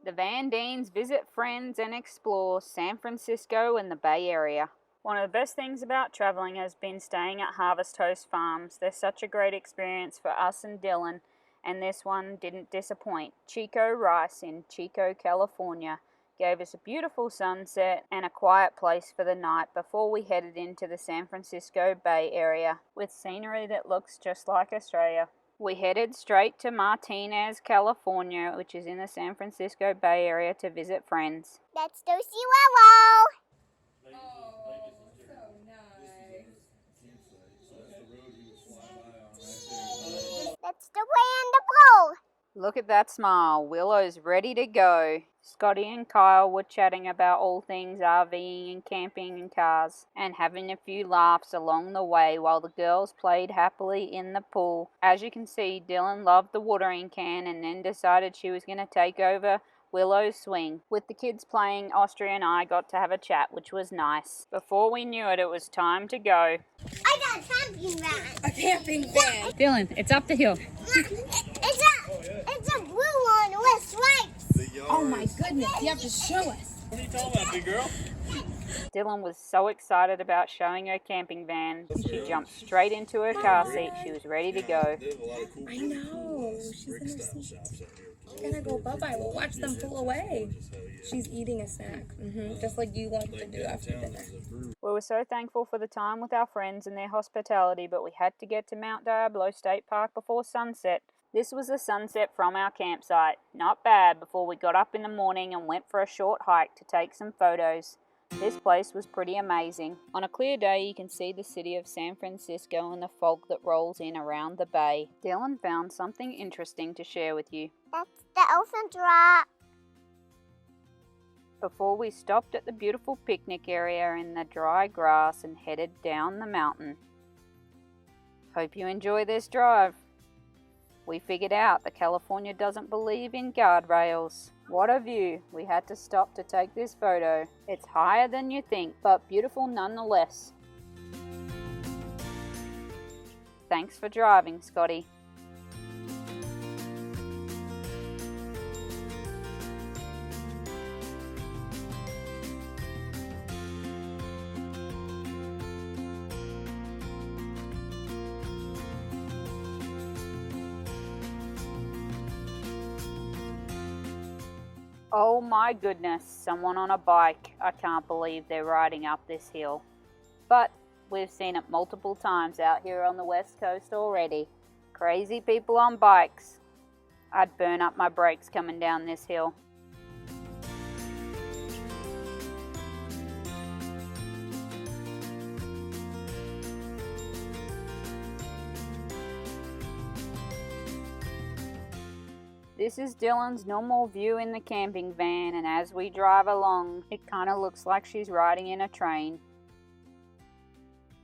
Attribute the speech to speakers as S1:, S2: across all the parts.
S1: The TheVanDeans visit friends and explore San Francisco and the Bay Area. One of the best things about traveling has been staying at harvesthost farms. They're such a great experience for us and Dylan, and this one didn't disappoint. Chico Rice in Chico, California gave us a beautiful sunset and a quiet place for the night before we headed into the San Francisco Bay Area with scenery that looks just like Australia. We headed straight to Martinez, California, which is in the San Francisco Bay Area, to visit friends.
S2: Let's go see Willow.
S3: Oh, so nice.
S2: That's the way in the bowl.
S1: Look at that smile. Willow's ready to go. Scotty and Kyle were chatting about all things RVing and camping and cars and having a few laughs along the way while the girls played happily in the pool. As you can see, Dylan loved the watering can and then decided she was going to take over Willow's swing. With the kids playing, Austria and I got to have a chat, which was nice. Before we knew it, it was time to go.
S2: I got a camping van.
S3: A camping van.
S1: Dylan, it's up the hill.
S2: It's a blue one with stripes.
S3: Oh my goodness, you have to show us.
S4: What are you talking about, big girl?
S1: Dylan was so excited about showing her camping van. She jumped straight into her car seat. She was ready to go.
S3: I know. She's gonna go bye-bye. We'll watch them pull away. She's eating a snack, just like you like to do after dinner.
S1: We were so thankful for the time with our friends and their hospitality, but we had to get to Mount Diablo State Park before sunset. This was the sunset from our campsite. Not bad before we got up in the morning and went for a short hike to take some photos. This place was pretty amazing. On a clear day, you can see the city of San Francisco and the fog that rolls in around the bay. Dylan found something interesting to share with you.
S2: That's the elephant rock.
S1: Before we stopped at the beautiful picnic area in the dry grass and headed down the mountain. Hope you enjoy this drive. We figured out that California doesn't believe in guardrails. What a view. We had to stop to take this photo. It's higher than you think, but beautiful nonetheless. Thanks for driving, Scotty. Oh my goodness, someone on a bike. I can't believe they're riding up this hill. But we've seen it multiple times out here on the West Coast already. Crazy people on bikes. I'd burn up my brakes coming down this hill. This is Dylan's normal view in the camping van, and as we drive along, it kind of looks like she's riding in a train.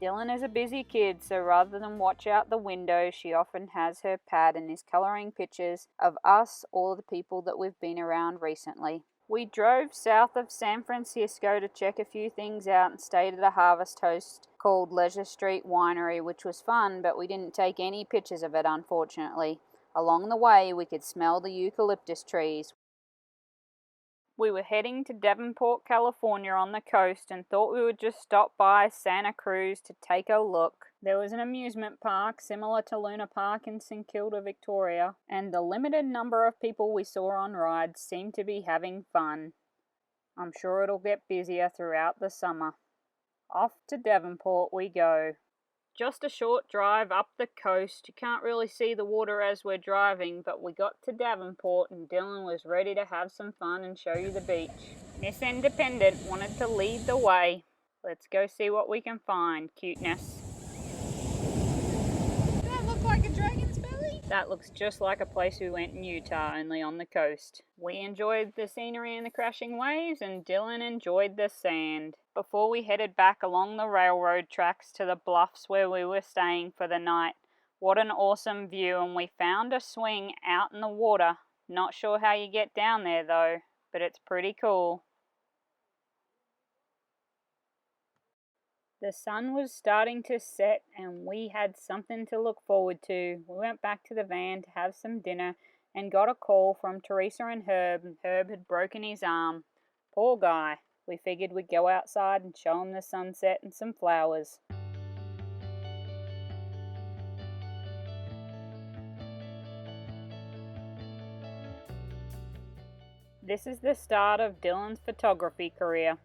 S1: Dylan is a busy kid, so rather than watch out the window, she often has her pad and is coloring pictures of us or the people that we've been around recently. We drove south of San Francisco to check a few things out and stayed at a harvest host called Leisure Street Winery, which was fun, but we didn't take any pictures of it, unfortunately. Along the way, we could smell the eucalyptus trees. We were heading to Davenport, California on the coast and thought we would just stop by Santa Cruz to take a look. There was an amusement park similar to Luna Park in St. Kilda, Victoria, and the limited number of people we saw on rides seemed to be having fun. I'm sure it'll get busier throughout the summer. Off to Davenport we go. Just a short drive up the coast. You can't really see the water as we're driving, but we got to Davenport and Dylan was ready to have some fun and show you the beach. Miss Independent wanted to lead the way. Let's go see what we can find, cuteness.
S3: Does that look like a dragon's belly?
S1: That looks just like a place we went in Utah, only on the coast. We enjoyed the scenery and the crashing waves, and Dylan enjoyed the sand. Before we headed back along the railroad tracks to the bluffs where we were staying for the night. What an awesome view, and we found a swing out in the water. Not sure how you get down there though, but it's pretty cool. The sun was starting to set and we had something to look forward to. We went back to the van to have some dinner and got a call from Teresa and Herb had broken his arm. Poor guy. We figured we'd go outside and show him the sunset and some flowers. This is the start of Dylan's photography career.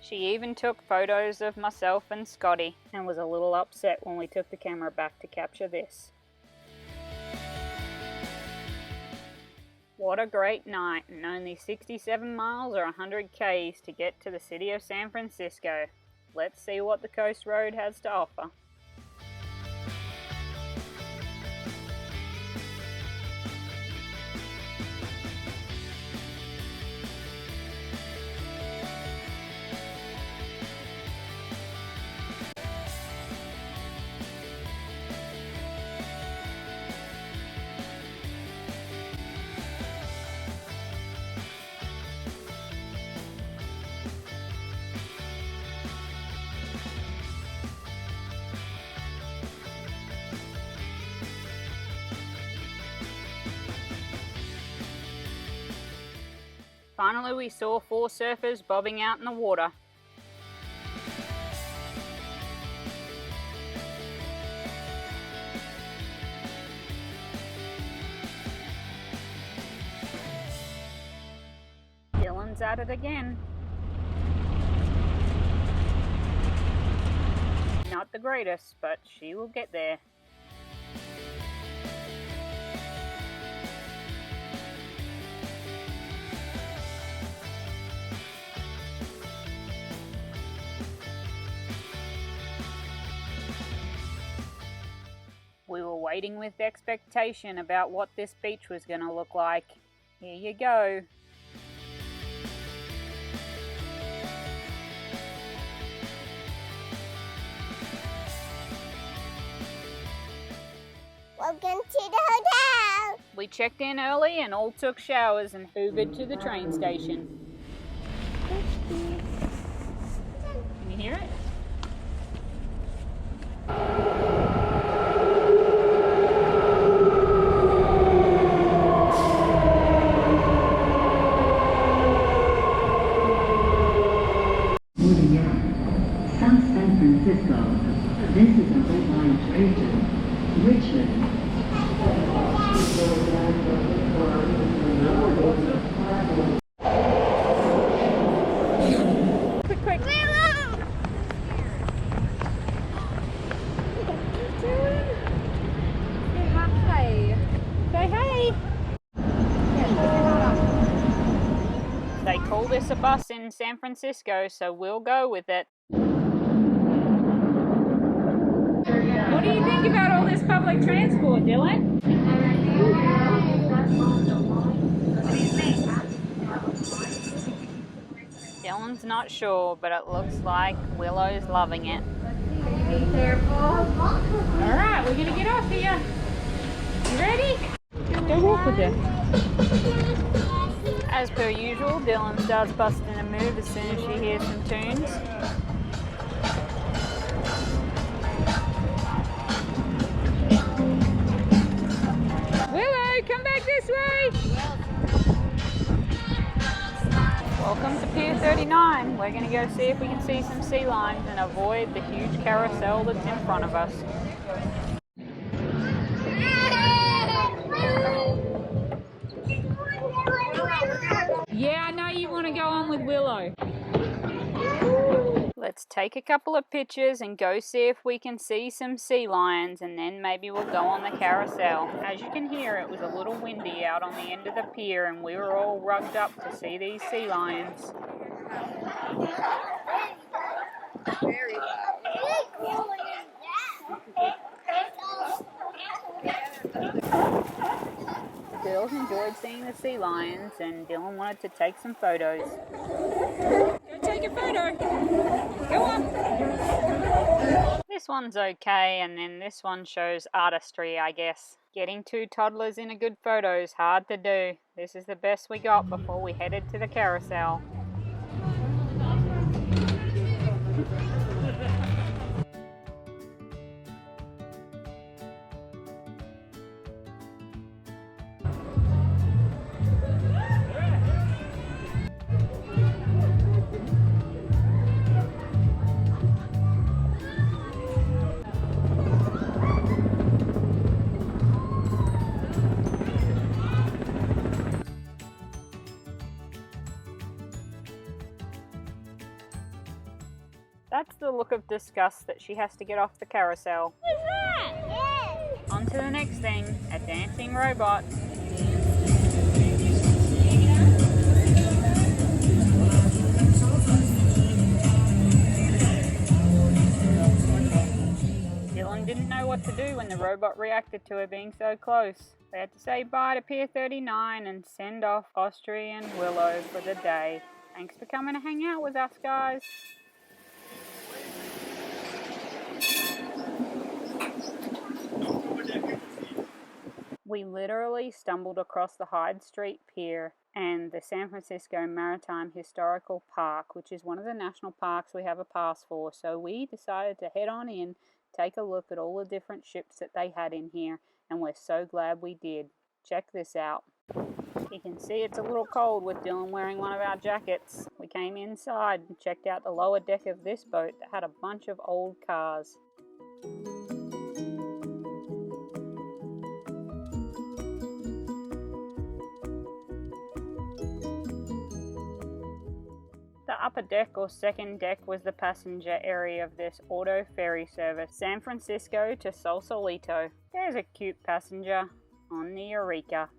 S1: She even took photos of myself and Scotty and was a little upset when we took the camera back to capture this. What a great night, and only 67 miles or 100 k's to get to the city of San Francisco. Let's see what the coast road has to offer. Finally, we saw 4 surfers bobbing out in the water. Dylan's at it again. Not the greatest, but she will get there. We were waiting with expectation about what this beach was going to look like. Here you go.
S2: Welcome to the hotel.
S1: We checked in early and all took showers and hoovered to the train station. Can you hear it?
S4: South San Francisco. This is a red line train to Richmond.
S1: Quick, quick. Say hi. Say hey. They call this a bus in San Francisco, so we'll go with it. What do you think about all this public transport, Dylan? Dylan's not sure, but it looks like Willow's loving it.
S3: Be careful.
S1: Alright, we're gonna get off here. You ready? Go walk with her. As per usual, Dylan starts busting a move as soon as she hears some tunes. Willow, come back this way! Welcome to Pier 39. We're going to go see if we can see some sea lions and avoid the huge carousel that's in front of us. Yeah, I know you want to go on with Willow. Let's take a couple of pictures and go see if we can see some sea lions, and then maybe we'll go on the carousel. As you can hear, it was a little windy out on the end of the pier and we were all rugged up to see these sea lions.
S3: Very
S1: The girls enjoyed seeing the sea lions and Dylan wanted to take some photos.
S3: Go take a photo. Go on.
S1: This one's okay, and then this one shows artistry, I guess. Getting 2 toddlers in a good photo is hard to do. This is the best we got before we headed to the carousel. look of disgust that she has to get off the carousel.
S2: What's that? Yes.
S1: On to the next thing, a dancing robot. Dylan didn't know what to do when the robot reacted to her being so close. They had to say bye to Pier 39 and send off Austria and Willow for the day. Thanks for coming to hang out with us, guys. We literally stumbled across the Hyde Street Pier and the San Francisco Maritime Historical Park, which is one of the national parks we have a pass for. So we decided to head on in, take a look at all the different ships that they had in here, and we're so glad we did. Check this out. You can see it's a little cold with Dylan wearing one of our jackets. We came inside and checked out the lower deck of this boat that had a bunch of old cars. The upper deck or second deck was the passenger area of this auto ferry service, San Francisco to Sausalito. There's a cute passenger on the Eureka.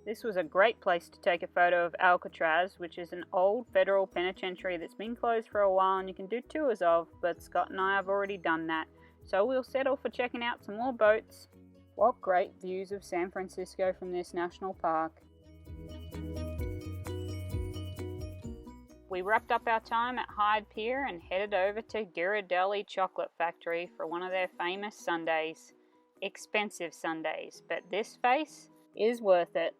S1: This was a great place to take a photo of Alcatraz, which is an old federal penitentiary that's been closed for a while and you can do tours of, but Scott and I have already done that. So we'll settle for checking out some more boats. What great views of San Francisco from this national park. We wrapped up our time at Hyde Pier and headed over to Ghirardelli Chocolate Factory for one of their famous sundaes. Expensive sundaes, but this face is worth it.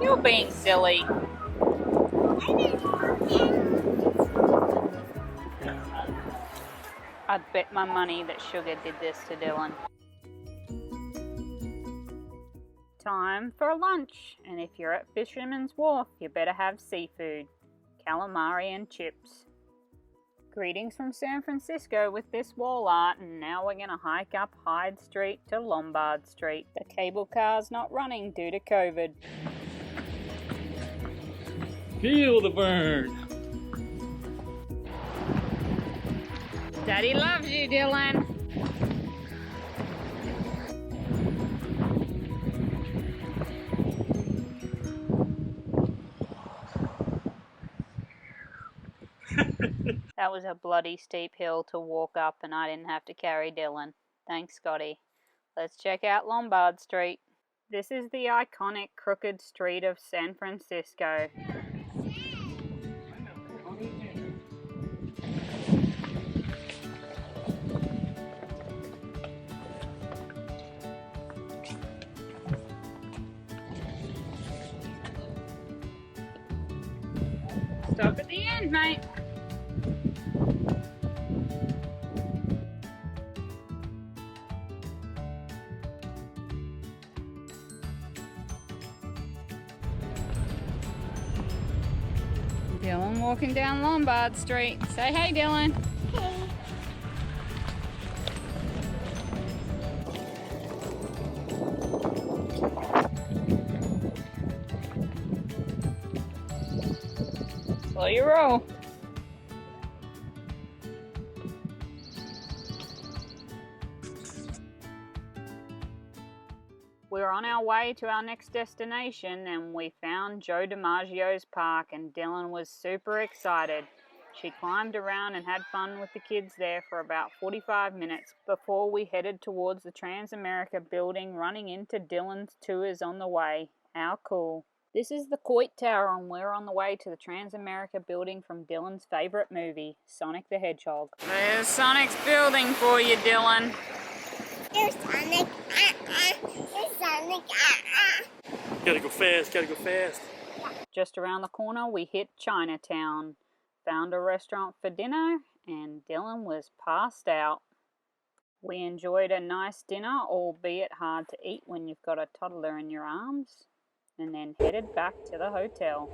S1: You're being silly. I'd bet my money that Sugar did this to Dylan. Time for lunch, and if you're at Fisherman's Wharf, you better have seafood, calamari and chips. Greetings from San Francisco with this wall art, and now we're gonna hike up Hyde Street to Lombard Street. The cable car's not running due to COVID.
S5: Feel the burn.
S1: Daddy loves you, Dylan. That was a bloody steep hill to walk up and I didn't have to carry Dylan. Thanks, Scotty. Let's check out Lombard Street. This is the iconic crooked street of San Francisco. Stop at the end, mate. Dylan walking down Lombard Street. Say hey, Dylan.
S2: Hey.
S1: Slow your roll. We're on our way to our next destination and we found Joe Dimaggio's park and Dylan was super excited. She climbed around and had fun with the kids there for about 45 minutes before we headed towards the Transamerica building, running into Dylan's tours on the way. How cool. This is the Coit Tower and we're on the way to the Transamerica building from Dylan's favourite movie, Sonic the Hedgehog. There's Sonic's building for you, Dylan.
S2: There's Sonic. There's Sonic.
S5: Gotta go fast, gotta go fast.
S1: Just around the corner we hit Chinatown. Found a restaurant for dinner and Dylan was passed out. We enjoyed a nice dinner, albeit hard to eat when you've got a toddler in your arms, and then headed back to the hotel.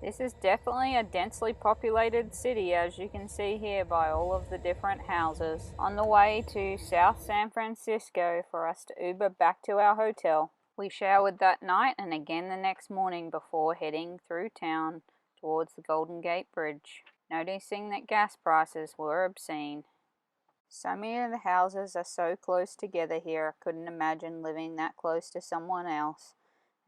S1: This is definitely a densely populated city, as you can see here by all of the different houses. On the way to South San Francisco for us to Uber back to our hotel. We showered that night and again the next morning before heading through town towards the Golden Gate Bridge, noticing that gas prices were obscene. So many of the houses are so close together here, I couldn't imagine living that close to someone else.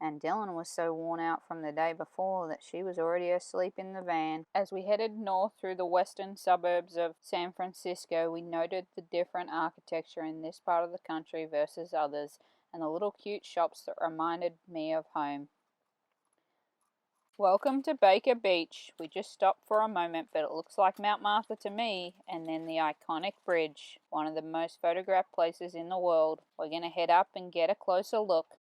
S1: And Dylan was so worn out from the day before that she was already asleep in the van. As we headed north through the western suburbs of San Francisco, we noted the different architecture in this part of the country versus others, and the little cute shops that reminded me of home. Welcome to Baker Beach. We just stopped for a moment, but it looks like Mount Martha to me, and then the iconic bridge, one of the most photographed places in the world. We're going to head up and get a closer look.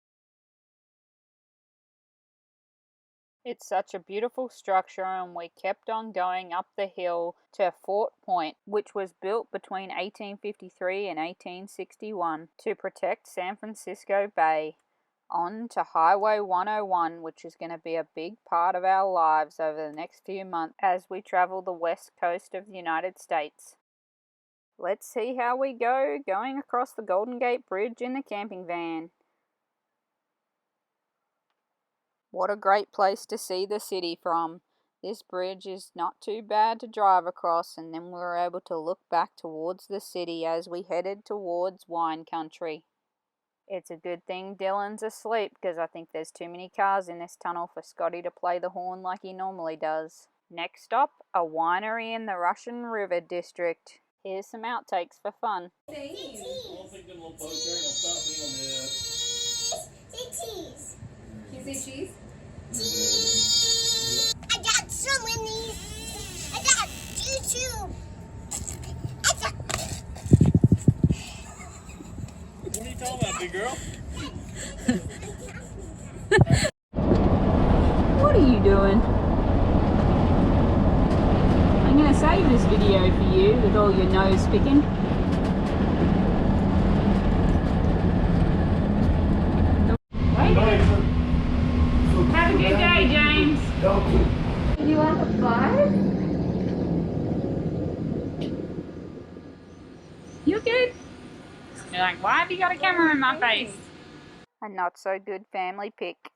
S1: It's such a beautiful structure, and we kept on going up the hill to Fort Point, which was built between 1853 and 1861 to protect San Fransisco Bay. On to Highway 101, which is going to be a big part of our lives over the next few months as we travel the west coast of the United States. Let's see how we go going across the Golden Gate Bridge in the camping van. What a great place to see the city from. This bridge is not too bad to drive across, and then we were able to look back towards the city as we headed towards wine country. It's a good thing Dylan's asleep, because I think there's too many cars in this tunnel for Scotty to play the horn like he normally does. Next stop, a winery in the Russian River district. Here's some outtakes for fun.
S2: Cheese.
S3: Can you say cheese?
S2: Cheese. I got so many. I got YouTube.
S5: What are you talking about, big girl?
S1: What are you doing? I'm going to save this video for you with all your nose picking. Have a good day, James.
S3: You want a 5?
S1: You good? You're like, why have you got a camera in my face? A not so good family pic.